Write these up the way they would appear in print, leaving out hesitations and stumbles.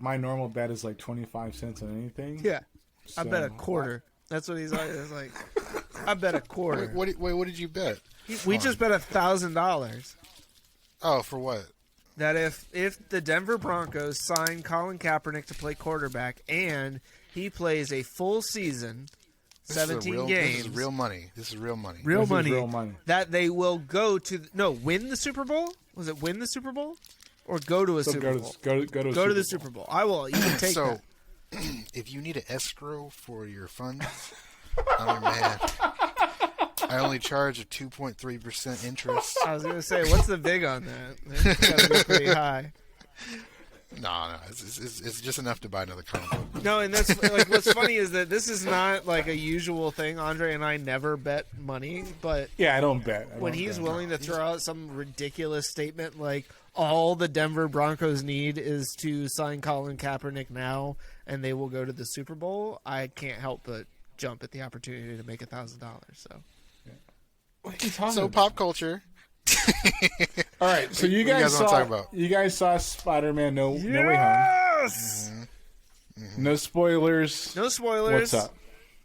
my normal bet is like 25 cents on anything. Yeah. I So, bet a quarter. That's what he's like. I bet a quarter. Wait, what did you bet? We just bet $1,000 Oh, for what? that if the Denver Broncos sign Colin Kaepernick to play quarterback and he plays a full season, 17 games. This is real money. This is real money. Real This is money. real money. That they will go to win the Super Bowl? Was it win the Super Bowl or go to a Super Bowl? Go to the Super Bowl. I will even take So, that. if you need an escrow for your funds, oh man, I only charge a 2.3% interest. I was gonna say, what's the vig on that? It's gotta be pretty high. No, it's just enough to buy another comic book. No, and that's like what's funny is that this is not like a usual thing. Andre and I never bet money, but Yeah, I don't bet. when he's willing to throw out some ridiculous statement like all the Denver Broncos need is to sign Colin Kaepernick now, and they will go to the Super Bowl, I can't help but jump at the opportunity to make $1,000. So, What are you talking So about? pop culture. All right, so you What do you guys guys wanna saw talk about? you guys saw Spider-Man No Way Home. yes, No spoilers. no spoilers. What's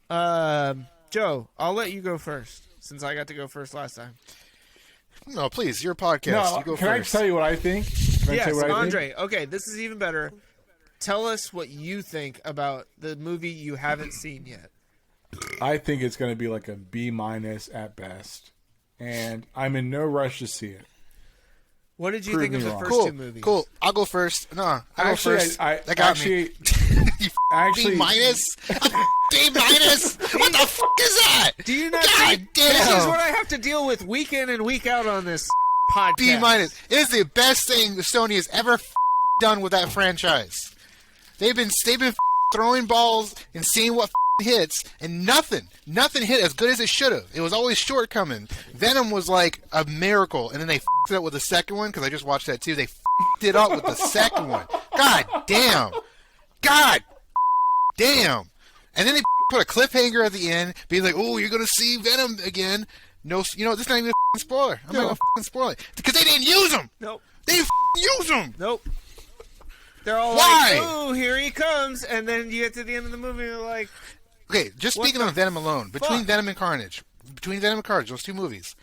up? Joe, I'll let you go first since I got to go first last time. No, please, your podcast. No, you go can first. I tell you what I think? Can I Yes, tell you what I think? Andre. Okay, this is even better. Tell us what you think about the movie you haven't seen yet. I think it's going to be like a B- at best, and I'm in no rush to see it. What did you Prove think of me the wrong. first two movies? Cool. I'll go first. No, I'll go first. That got me. You Actually, B minus? D minus? What the fuck is that? Do you not God see? damn. This is what I have to deal with week in and week out on this podcast. B minus. It is the best thing Sony has ever done with that franchise. They've been throwing balls and seeing what hits, and nothing hit as good as it should have. It was always shortcoming. Venom was like a miracle, and then they it up with the second one because I just watched that too. They it up with the second one. God damn. And then they put a cliffhanger at the end, being like, "Oh, you're gonna see Venom again." No, you know this is not even a spoiler. I'm not gonna spoil it because they didn't use him. Nope. They didn't use him. Nope. They're all Why? like, "Oh, here he comes," and then you get to the end of the movie, and they're like, Okay, just What speaking the on Venom alone, between fuck? Venom and Carnage, those two movies,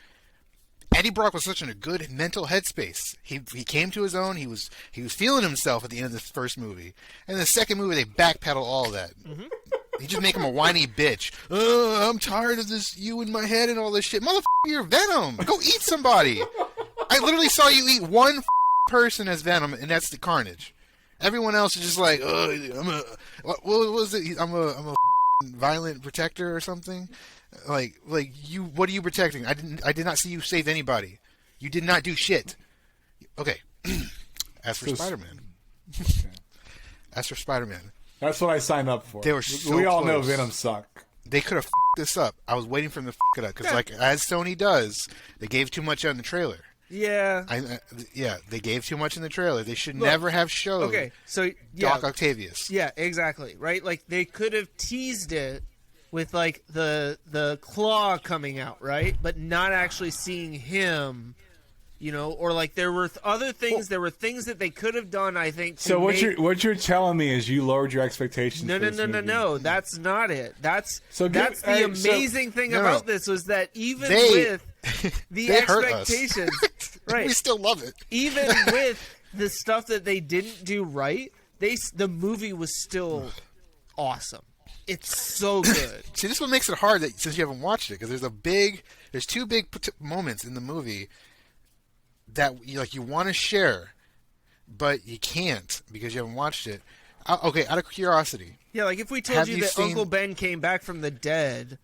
Eddie Brock was such in a good mental headspace. He came to his own. He was feeling himself at the end of the first movie, and the second movie they backpedal all of that. Mm-hmm. He just make him a whiny bitch. I'm tired of this you in my head and all this shit. Motherfucker, you're Venom. Go eat somebody. I literally saw you eat one person as Venom, and that's the Carnage. Everyone else is just like, what was it? I'm a violent protector or something. Like you. What are you protecting? I did not see you save anybody. You did not do shit. Okay. As for Spider-Man. As for Spider-Man. That's what I signed up for. They were so we all know close. Venom suck. They could have this up. I was waiting for them to it up because, like, as Sony does, they gave too much on the trailer. "Yeah, Yeah, they gave too much in the trailer. They should never have showed okay." So yeah, Doc Octavius. yeah, exactly, right? Like they could have teased it with like the claw coming out, right? But not actually seeing him, you know, or like there were other things. There were things that they could have done. I think. So what you're telling me is you lowered your expectations. No, for no, this no, no, movie. no. That's not it. That's So that's give- the so- amazing thing No, about no. this was that even They- with the they hurt us. expectations, right? We still love it. Even with the stuff that they didn't do right, the movie was still awesome. It's so good. See, this is what makes it hard that since you haven't watched it, because there's two big moments in the movie that you want to share, but you can't because you haven't watched it. Okay, out of curiosity, Yeah, like if we told Have you you that seen- Uncle Ben came back from the dead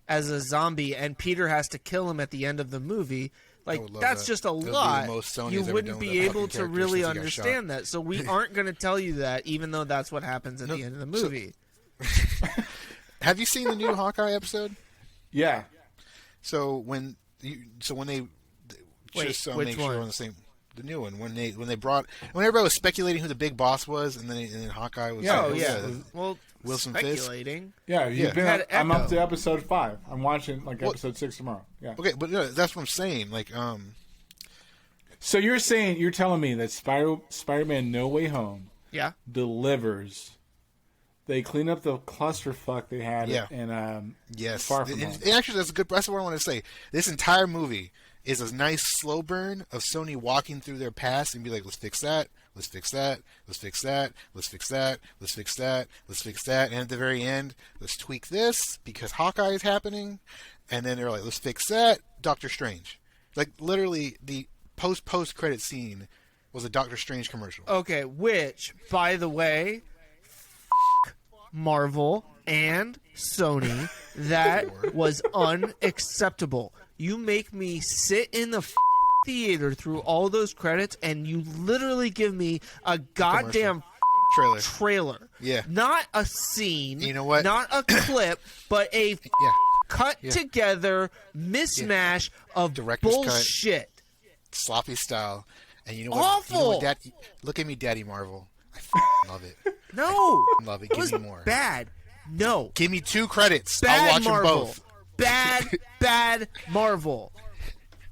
as a zombie and Peter has to kill him at the end of the movie, like would love that's that. just a That would be the lot. most Sony's You ever wouldn't done be with that able fucking to character really since he got understand that. So we aren't going to tell you that, even though that's what happens at the end of the movie. have you seen the new Hawkeye episode? Yeah. So when they Wait, just which make sure one? we're on the same. The new one when everybody was speculating who the big boss was, and then Hawkeye was. Yeah, Oh like, yeah. Well, Wilson Fisk. speculating. Yeah, Yeah. I'm up Echo. to episode 5. I'm watching episode 6 tomorrow. Yeah. Okay, but no, that's what I'm saying. Like, So you're telling me that Spider-Man No Way Home Yeah. delivers. They clean up the clusterfuck they had in Yes. Far From Home. And actually, that's what I want to say. This entire movie is a nice slow burn of Sony walking through their past and be like, let's fix that, let's fix that, let's fix that, let's fix that, let's fix that, let's fix that. And at the very end, let's tweak this because Hawkeye is happening. And then they're like, let's fix that, Doctor Strange. Like, literally, the post-credit scene was a Doctor Strange commercial. Okay, which, by the way, Marvel and Sony, that was unacceptable. You make me sit in the theater through all those credits, and you literally give me a goddamn trailer. Yeah. Not a scene. You know what? Not a clip, but a cut together mismatch of Director's bullshit. Sloppy style. And you know what? Awful. You know what, look at me, Daddy Marvel. I love it. No. Love it. It Give was me more. bad. No. Give me 2 credits. Bad I'll watch Marvel. them both. Bad Marvel.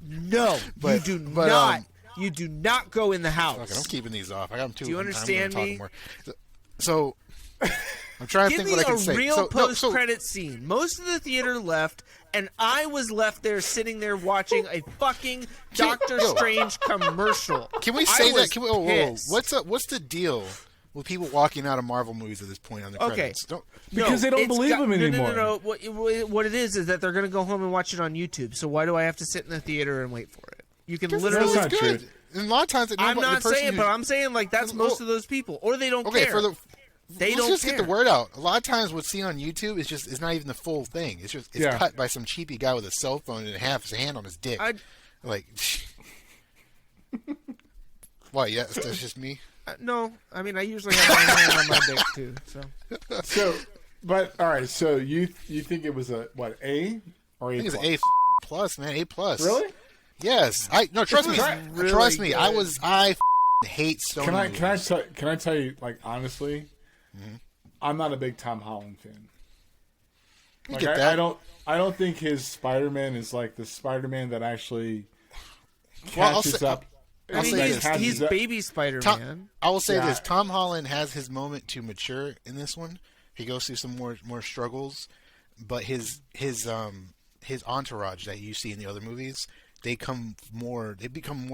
No, you do not go in the house. Okay, I'm keeping these off. I got them too. Do you understand me? So, I'm trying to Give think me what I can a say. real post-credit scene. Most of the theater left, and I was left there sitting there watching a fucking Doctor Strange commercial. Can we say that? Whoa. What's the deal with people walking out of Marvel movies at this point on the credits? Because they don't believe them anymore. No. What it is that they're going to go home and watch it on YouTube. So why do I have to sit in the theater and wait for it? You can literally. That's not true. And a lot of times, I'm not saying, but I'm saying like that's most of those people, or they don't care. They don't just care. get the word out. A lot of times, what's seen on YouTube is not even the full thing. It's cut by some cheapy guy with a cell phone and half his hand on his dick. Like, what? Yeah, that's just me. No, I mean I usually have my hand on my dick too. So, but all right. So you think it was a what A or A? I think it's A plus, man. A plus. Really? Yes. Trust me. Really trust me. good. I hate Sony. Can I tell you like honestly? Mm-hmm. I'm not a big Tom Holland fan. I don't think his Spider-Man is like the Spider-Man that actually catches up. He's baby Spider-Man. I will say this: Tom Holland has his moment to mature in this one. He goes through some more struggles, but his entourage that you see in the other movies, they become more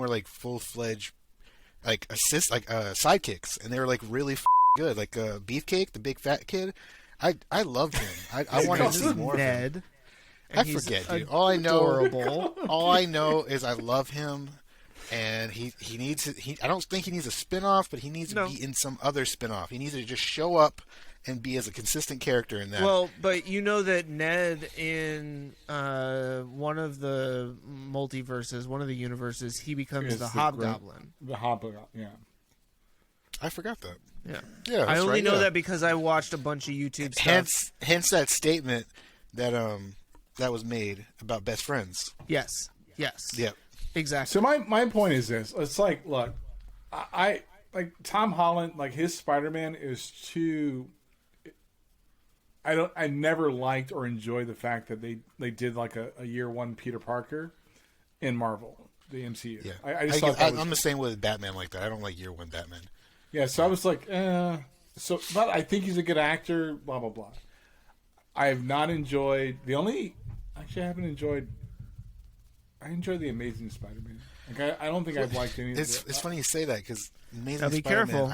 like full-fledged like sidekicks, and they're like really good. Like Beefcake, the big fat kid. I loved him. I wanted to see more of him. I forget, dude. All I know is I love him. And he needs I don't think he needs a spin-off, but he needs to be in some other spin-off. He needs to just show up and be as a consistent character in that. Well, but you know that Ned in one of the multiverses, one of the universes, he becomes the Hobgoblin. The Hobgoblin, yeah. I forgot that. Yeah. I only know that because I watched a bunch of YouTube stuff. Hence that statement that that was made about best friends. Yes. Yep. Exactly. So my point is this: it's like, look, I like Tom Holland. Like his Spider-Man is too. I never liked or enjoyed the fact that they did like a year one Peter Parker in Marvel, the MCU. Yeah. I just thought I'm the same with Batman like that. I don't like year one Batman. Yeah, so I was like, but I think he's a good actor. Blah blah blah. I have not enjoyed I haven't enjoyed. I enjoyed the Amazing Spider-Man. Like I don't think I've liked any. It's funny you say that because Amazing be Spider-Man. careful.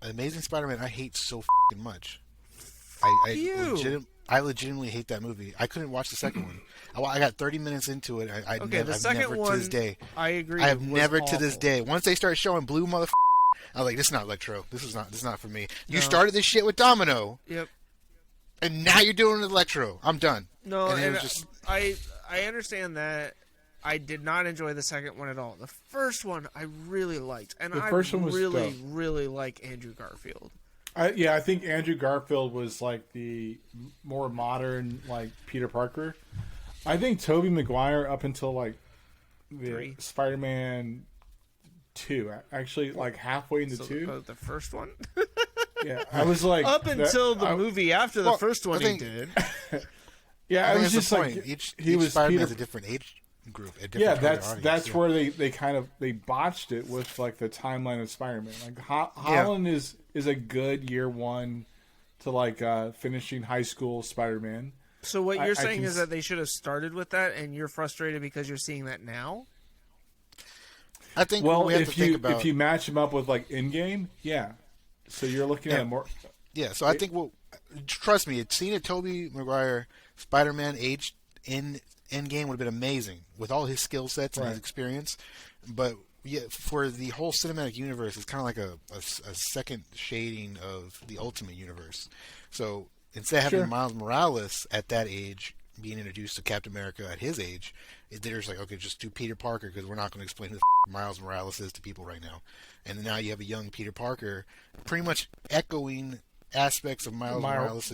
Amazing Spider-Man. I hate so fucking much. I legitimately hate that movie. I couldn't watch the second one. I got 30 minutes into it. The second one, to this day. I agree. I have never to this day. Once they start showing blue motherfucker, I was like, this is not Electro. This is not for me. You started this shit with Domino. Yep. And now you're doing Electro. I'm done. No, and I understand that. I did not enjoy the second one at all. The first one I really liked, and the first one was really, dope. really like Andrew Garfield. I think Andrew Garfield was like the more modern like Peter Parker. I think Tobey Maguire up until like the Spider-Man 2, actually like halfway into 2. The first one. Yeah, I was like up until the movie after the first one he did. Yeah, I was just like each he was Spider-Man's Peter. a different age. group. Yeah, that's where they kind of they botched it with like the timeline of Spider-Man. Like Holland is a good year one to like finishing high school Spider-Man. So what you're saying is that they should have started with that, and you're frustrated because you're seeing that now? I think if you match them up with like Endgame, yeah. So you're looking at more. Yeah, so I think trust me, seeing a Tobey Maguire Spider-Man aged in Endgame would have been amazing with all his skill sets and his experience. But yeah, for the whole cinematic universe, it's kind of like a second shading of the Ultimate Universe. So instead of having Miles Morales at that age being introduced to Captain America at his age, they're just like, okay, just do Peter Parker because we're not going to explain who the Miles Morales is to people right now. And now you have a young Peter Parker pretty much echoing aspects of Miles Morales'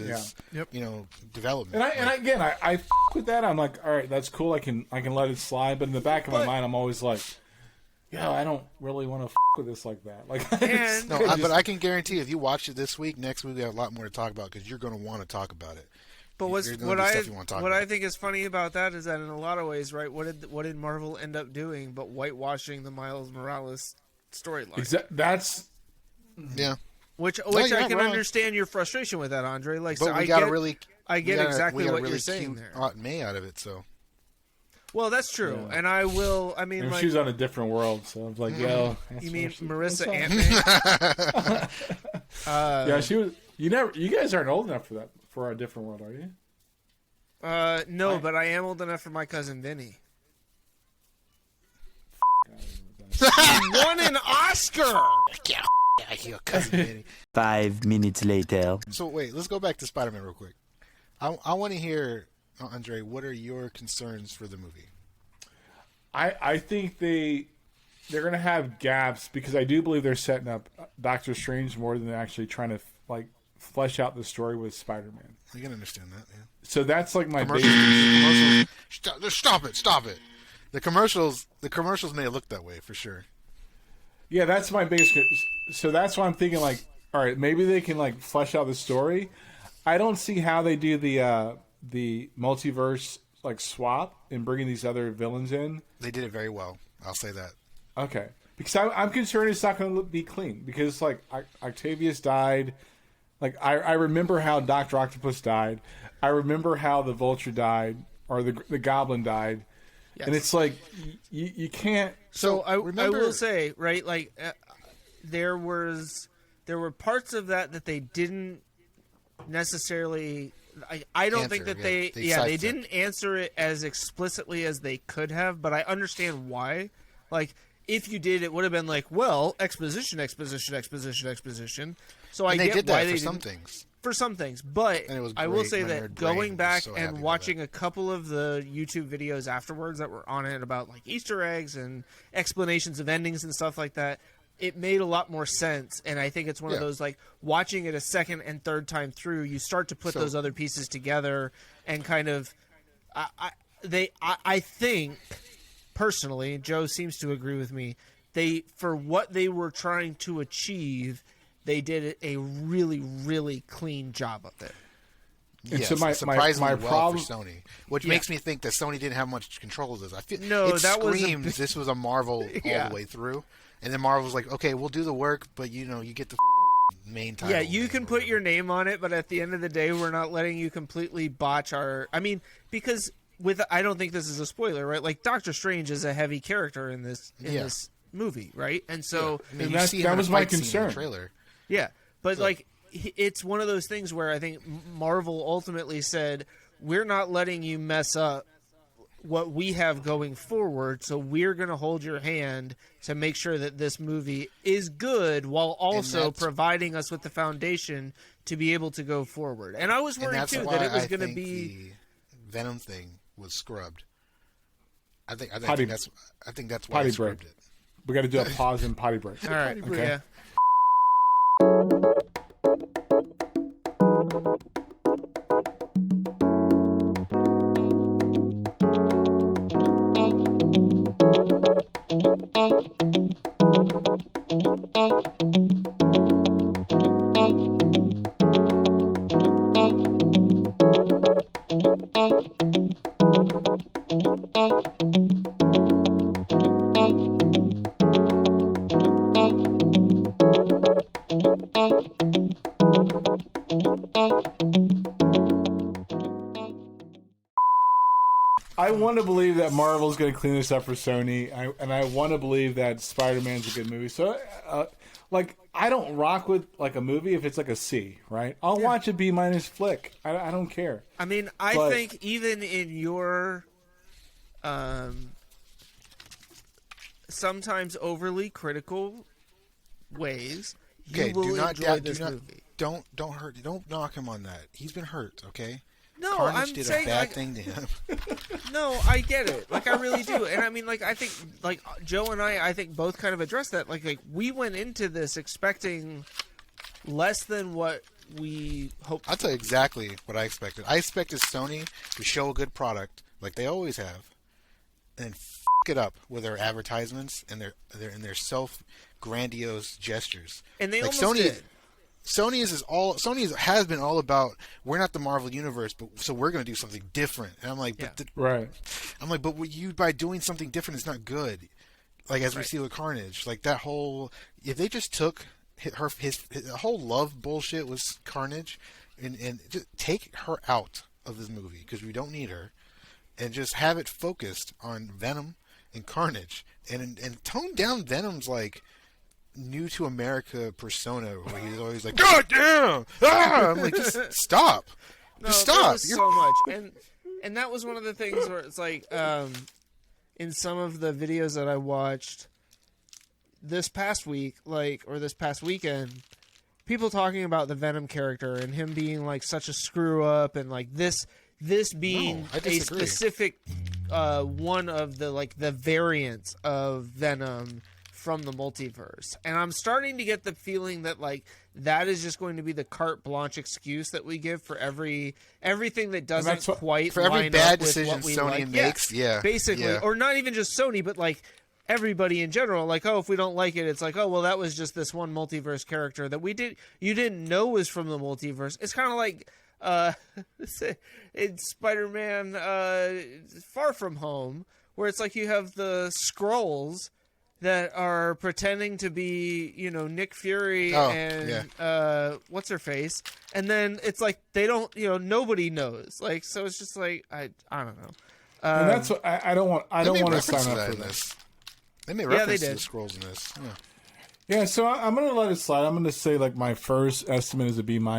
development. And I with that. I'm like, all right, that's cool. I can let it slide. But in the back of my mind, I'm always like, I don't really want to with this like that. Like, but I can guarantee if you watch it this week, next week we have a lot more to talk about because you're going to want to talk about it. But what I think is funny about that is that in a lot of ways, right? What did Marvel end up doing but whitewashing the Miles Morales storyline? That's Which I can understand your frustration with that, Andre. Like, but so I get exactly what you're saying there. Aunt May out of it, so. Well, that's true, and I will. I mean, she's on a different world, so I was like, "Yo." You mean Marissa Aunt May? Yeah, she was. You guys aren't old enough for that. For a different world, are you? No, but I am old enough for my cousin Vinny. He won an Oscar! Yeah, your cousin Vinny. 5 minutes later. So wait, let's go back to Spider-Man real quick. I want to hear, Andre, what are your concerns for the movie? I think they're going to have gaps because I do believe they're setting up Doctor Strange more than they're actually trying to like flesh out the story with Spider-Man. You can understand that, yeah. So that's like my commercials. Stop it. The commercials made it look that way for sure. Yeah, that's my base. So that's why I'm thinking like, all right, maybe they can like flesh out the story. I don't see how they do the multiverse like swap and bringing these other villains in. They did it very well. I'll say that. Okay, because I'm concerned it's not going to be clean because like Octavius died. Like, I remember how Dr. Octopus died. I remember how the Vulture died, or the Goblin died. Yes. And it's like, you can't... So, I will say, right, like, there were parts of that they didn't necessarily... I don't think that they didn't answer it as explicitly as they could have, but I understand why. Like, if you did, it would have been like, well, exposition. So I get why they did some things. For some things, but I will say that going back and watching a couple of the YouTube videos afterwards that were on it about like Easter eggs and explanations of endings and stuff like that, it made a lot more sense. And I think it's one of those like watching it a second and third time through, you start to put those other pieces together and kind of. I think personally, Joe seems to agree with me. For what they were trying to achieve, they did a really, really clean job of it. Yes, so my problem for Sony, which makes me think that Sony didn't have much control of this. I feel this was a Marvel all the way through, and then Marvel was like, "Okay, we'll do the work, but you get the main title." Yeah, you can put your name on it, but at the end of the day, we're not letting you completely botch our. I mean, because I don't think this is a spoiler, right? Like Doctor Strange is a heavy character in this movie, right? And so that was my concern. In the trailer. Yeah, but like it's one of those things where I think Marvel ultimately said, we're not letting you mess up what we have going forward, so we're going to hold your hand to make sure that this movie is good while also providing us with the foundation to be able to go forward. And I was worried, too, that it was going to be... The Venom thing was scrubbed. I think that's why they scrubbed it. We got to do a pause and potty break. All right, okay. Yeah. I want to believe that Marvel's going to clean this up for Sony, and I want to believe that Spider-Man's a good movie. So, I don't rock with like a movie if it's like a C, right? I'll watch a B- flick. I don't care. I mean, I think even in your sometimes overly critical ways, you will enjoy this movie. Don't hurt. Don't knock him on that. He's been hurt. Okay. No, Carnage I'm did saying a bad thing to him. No, I get it. Like I really do, and I mean, like I think, like Joe and I think both kind of addressed that. Like we went into this expecting less than what we hoped. I'll tell you exactly what I expected. I expected Sony to show a good product, like they always have, and it up with their advertisements and their self grandiose gestures. And they like almost did. Sony has been all about, we're not the Marvel universe, but so we're going to do something different. And I'm like, right. I'm like, but what you by doing something different is not good. Like as we see with Carnage, like that whole, if they just took his whole love bullshit was Carnage, and just take her out of this movie because we don't need her, and just have it focused on Venom and Carnage, and tone down Venom's like new to America persona where he's always like, God damn! Ah! I'm like, just stop. Just stop. So much. And that was one of the things where it's like, in some of the videos that I watched this past week, or this past weekend, people talking about the Venom character and him being like such a screw up, and like this being a specific one of the variants of Venom from the multiverse. And I'm starting to get the feeling that like that is just going to be the carte blanche excuse that we give for everything that doesn't quite for every line bad up with decision what we Sony like. makes. Yeah, basically, yeah. Or not even just Sony, but like everybody in general. Like, oh, if we don't like it, it's like, oh, well, that was just this one multiverse character that you didn't know was from the multiverse. It's kind of like in Spider-Man Far From Home, where it's like you have the Skrulls that are pretending to be, Nick Fury what's her face, and then it's like they don't, nobody knows. Like, so it's just like I don't know. And that's what I don't want. I don't want to sign up for this. They made reference to the Skrulls in this. Yeah. So I'm gonna let it slide. I'm gonna say like my first estimate is a B-. No,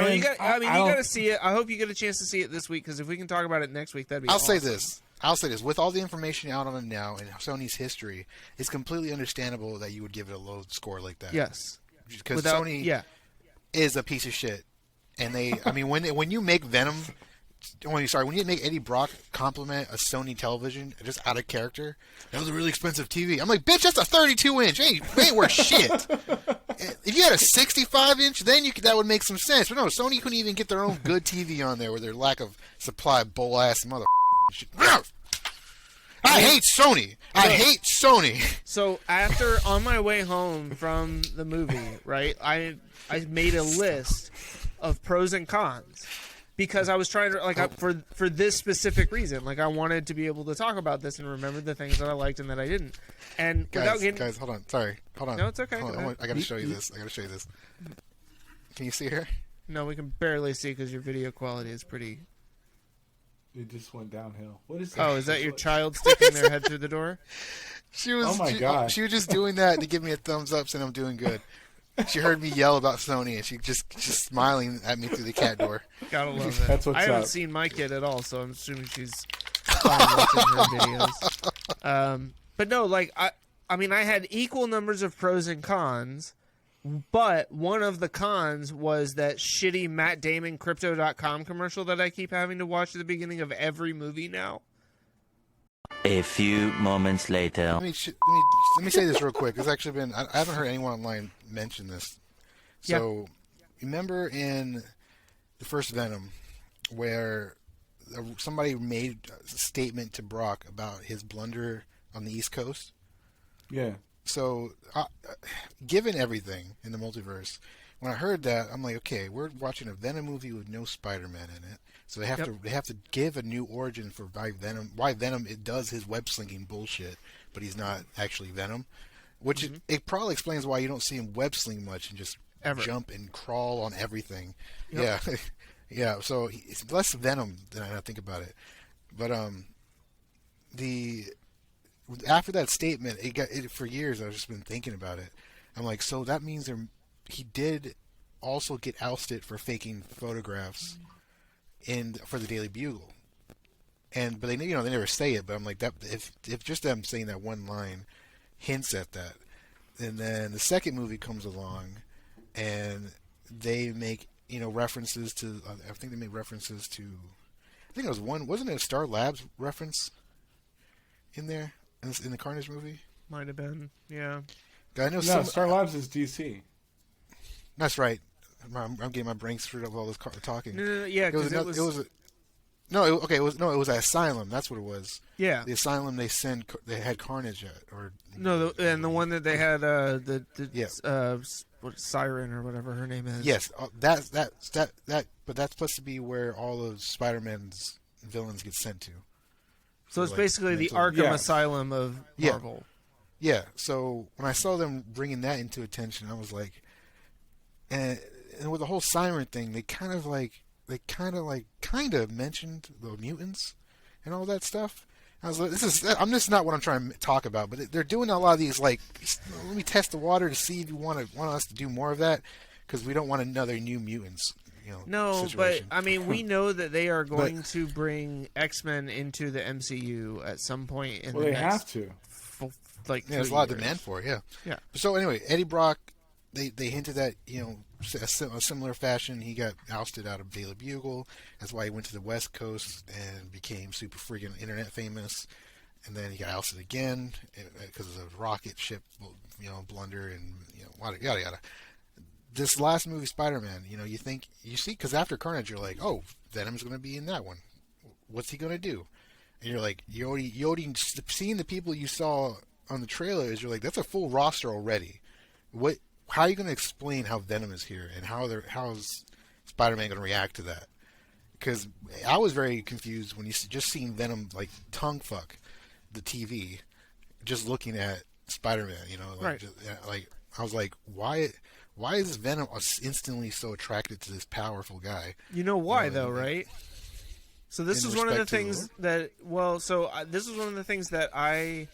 you got. I mean, you got to see it. I hope you get a chance to see it this week, because if we can talk about it next week, that'd be. I'll say this. With all the information out on it now and Sony's history, it's completely understandable that you would give it a low score like that. Yes. Because Sony is a piece of shit. And when you make Venom, when you make Eddie Brock compliment a Sony television just out of character, that was a really expensive TV. I'm like, bitch, that's a 32-inch. Ain't worth shit. If you had a 65-inch, then that would make some sense. But no, Sony couldn't even get their own good TV on there with their lack of supply, bull-ass mother. I hate Sony. I hate Sony. So on my way home from the movie, right, I made a list of pros and cons, because I was trying to for this specific reason. Like, I wanted to be able to talk about this and remember the things that I liked and that I didn't. And guys, hold on. Sorry, hold on. No, it's okay. I got to show you this. Can you see her? No, we can barely see because your video quality is pretty. It just went downhill. What is that? Oh, is that your child sticking their head through the door? Oh my god! She was just doing that to give me a thumbs up, saying I'm doing good. She heard me yell about Sony, and she just smiling at me through the cat door. Gotta love it. That's what's I haven't up. seen my kid at all, so I'm assuming she's fine watching her videos. But no, like I mean, I had equal numbers of pros and cons. But one of the cons was that shitty Matt Damon Crypto.com commercial that I keep having to watch at the beginning of every movie now. A few moments later. Let me say this real quick. It's actually been, I haven't heard anyone online mention this. So, remember in the first Venom where somebody made a statement to Brock about his blunder on the East Coast? Yeah. So, given everything in the multiverse, when I heard that, I'm like, okay, we're watching a Venom movie with no Spider-Man in it, so they have to give a new origin for why Venom it does his web slinging bullshit, but he's not actually Venom, which it probably explains why you don't see him web sling much and just jump and crawl on everything. Yep. Yeah, yeah. So it's less Venom than I think about it, but the after that statement, for years I've just been thinking about it. I'm like, so that means he did also get ousted for faking photographs for the Daily Bugle, but they never say it. But I'm like, that if just them saying that one line hints at that, and then the second movie comes along, and they make references to. I think they made references to. I think it was one. Wasn't it a Star Labs reference in there in the Carnage movie? Might have been, yeah. I know Star Labs is DC. That's right. I'm getting my brain screwed up with all this talking. No, yeah, because it was it was Asylum. That's what it was. Yeah, the Asylum they had Carnage at, or and the one that they had what, Siren or whatever her name is. Yes, that. But that's supposed to be where all of Spider-Man's villains get sent to. So it's basically the Arkham Asylum of Marvel. Yeah. So when I saw them bringing that into attention, I was like, and with the whole Siren thing, they kind of mentioned the mutants and all that stuff. I was like, this is not what I'm trying to talk about, but they're doing a lot of these let me test the water to see if you want us to do more of that, because we don't want another New Mutants. No, situation. But I mean, we know that they are going to bring X-Men into the MCU at some point in the next. They have to. There's a lot of demand for it. Yeah. So anyway, Eddie Brock, they hinted that a similar fashion he got ousted out of Daily Bugle. That's why he went to the West Coast and became super freaking internet famous. And then he got ousted again because of the rocket ship, blunder and yada yada. This last movie, Spider-Man, you see, because after Carnage, you're like, oh, Venom's going to be in that one. What's he going to do? And you're like, you already seeing the people you saw on the trailers. You're like, that's a full roster already. How are you going to explain how Venom is here, and how's Spider-Man going to react to that? Because I was very confused when just seeing Venom tongue fuck the TV, just looking at Spider-Man. Right. I was like, why is Venom instantly so attracted to this powerful guy? You know why, though, right? So this is one of the things that. Well, this is one of the things that I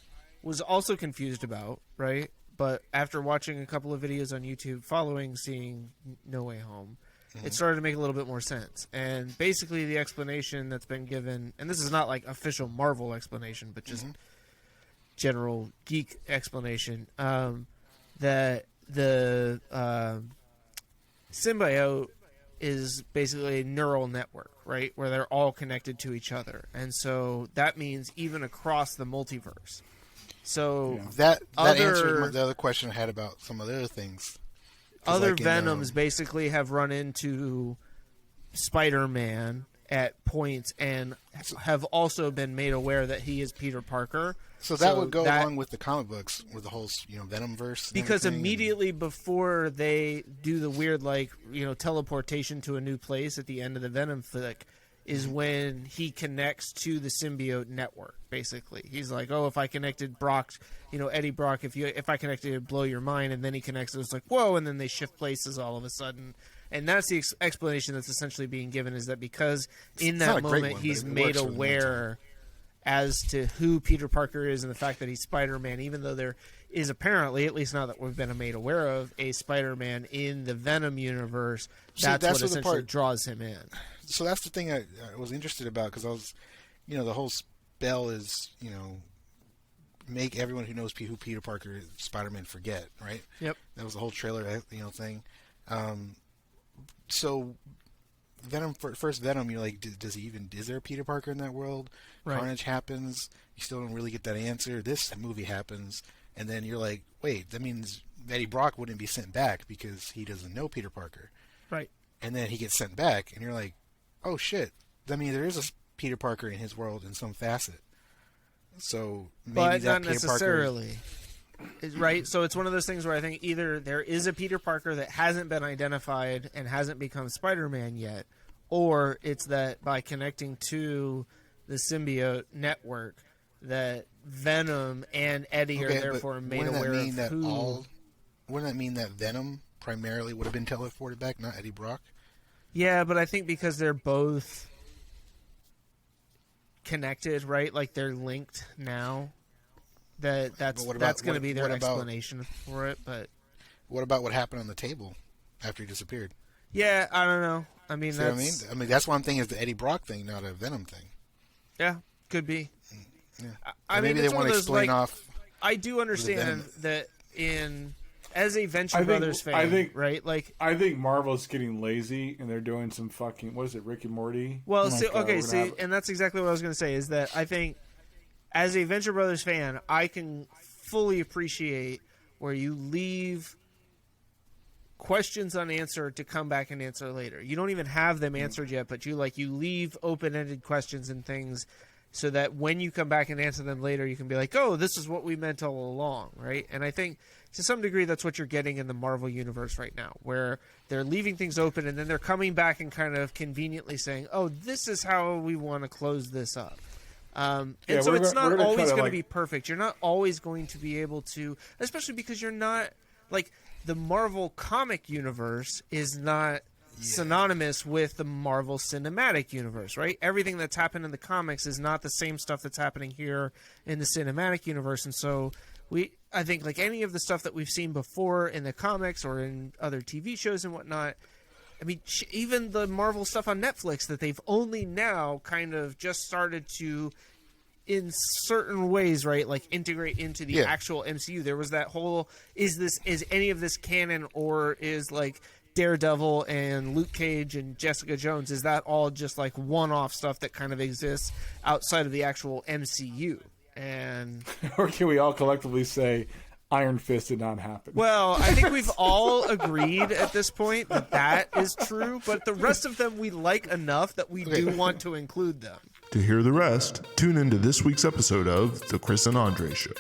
was also confused about, right? But after watching a couple of videos on YouTube, seeing No Way Home, it started to make a little bit more sense. And basically, the explanation that's been given, and this is not official Marvel explanation, but just general geek explanation, that the symbiote is basically a neural network, right, where they're all connected to each other, and so that means even across the multiverse. So that answered the other question I had about some of the other things. Other Venoms basically have run into Spider-Man at points and have also been made aware that he is Peter Parker. So that would go along with the comic books, with the whole Venomverse. Because immediately before they do the weird teleportation to a new place at the end of the Venom flick is when he connects to the symbiote network. Basically, he's like, "Oh, if I connected Brock, Eddie Brock, if I connected, it'd blow your mind." And then he connects, and it's like, "Whoa!" And then they shift places all of a sudden. And that's the explanation that's essentially being given, is that because in that moment he's made aware as to who Peter Parker is and the fact that he's Spider-Man, even though there is apparently, at least now that we've been made aware of, a Spider-Man in the Venom universe. That's what essentially draws him in. So that's the thing I was interested about, because I was, the whole spell is, make everyone who knows who Peter Parker is, Spider-Man, forget, right? Yep. That was the whole trailer, thing. So Venom, first Venom, you're like, is there a Peter Parker in that world? Right. Carnage happens. You still don't really get that answer. This movie happens. And then you're like, wait, that means Eddie Brock wouldn't be sent back because he doesn't know Peter Parker. Right. And then he gets sent back, and you're like, oh shit. That means there is a Peter Parker in his world in some facet. So maybe but that not Peter necessarily. Parker. Right? So it's one of those things where I think either there is a Peter Parker that hasn't been identified and hasn't become Spider-Man yet, or it's that by connecting to the symbiote network that Venom and Eddie are therefore made aware of who... Wouldn't that mean that Venom primarily would have been teleported back, not Eddie Brock? Yeah, but I think because they're both connected, right? Like they're linked now. That's going to be their explanation for it. But what about what happened on the table after he disappeared? Yeah, I don't know. I mean, see what I mean, that's what I'm thinking is the Eddie Brock thing, not a Venom thing. Yeah, could be. Yeah. I mean, maybe they want to explain off. I do understand that as a Venture Brothers fan, right? Like, I think Marvel's getting lazy and they're doing some fucking, what is it, Rick and Morty? Well, and that's exactly what I was going to say. Is that I think as a Venture Brothers fan, I can fully appreciate where you leave questions unanswered to come back and answer later. You don't even have them answered yet, but you leave open-ended questions and things so that when you come back and answer them later, you can be like, oh, this is what we meant all along, right? And I think to some degree that's what you're getting in the Marvel universe right now, where they're leaving things open and then they're coming back and kind of conveniently saying, oh, this is how we want to close this up. And so it's not always going to be perfect. You're not always going to be able to, especially because you're not, like, the Marvel comic universe is not synonymous with the Marvel cinematic universe, right? Everything that's happened in the comics is not the same stuff that's happening here in the cinematic universe. And so I think like any of the stuff that we've seen before in the comics or in other TV shows and whatnot, I mean, even the Marvel stuff on Netflix that they've only now kind of just started to, in certain ways, right, like integrate into the actual MCU. There was that whole, is any of this canon, or is like Daredevil and Luke Cage and Jessica Jones, is that all just like one-off stuff that kind of exists outside of the actual MCU? And or can we all collectively say Iron Fist did not happen? Well, I think we've all agreed at this point that is true, but the rest of them we like enough that we do want to include them. To hear the rest, tune into this week's episode of The Chris and Andre Show.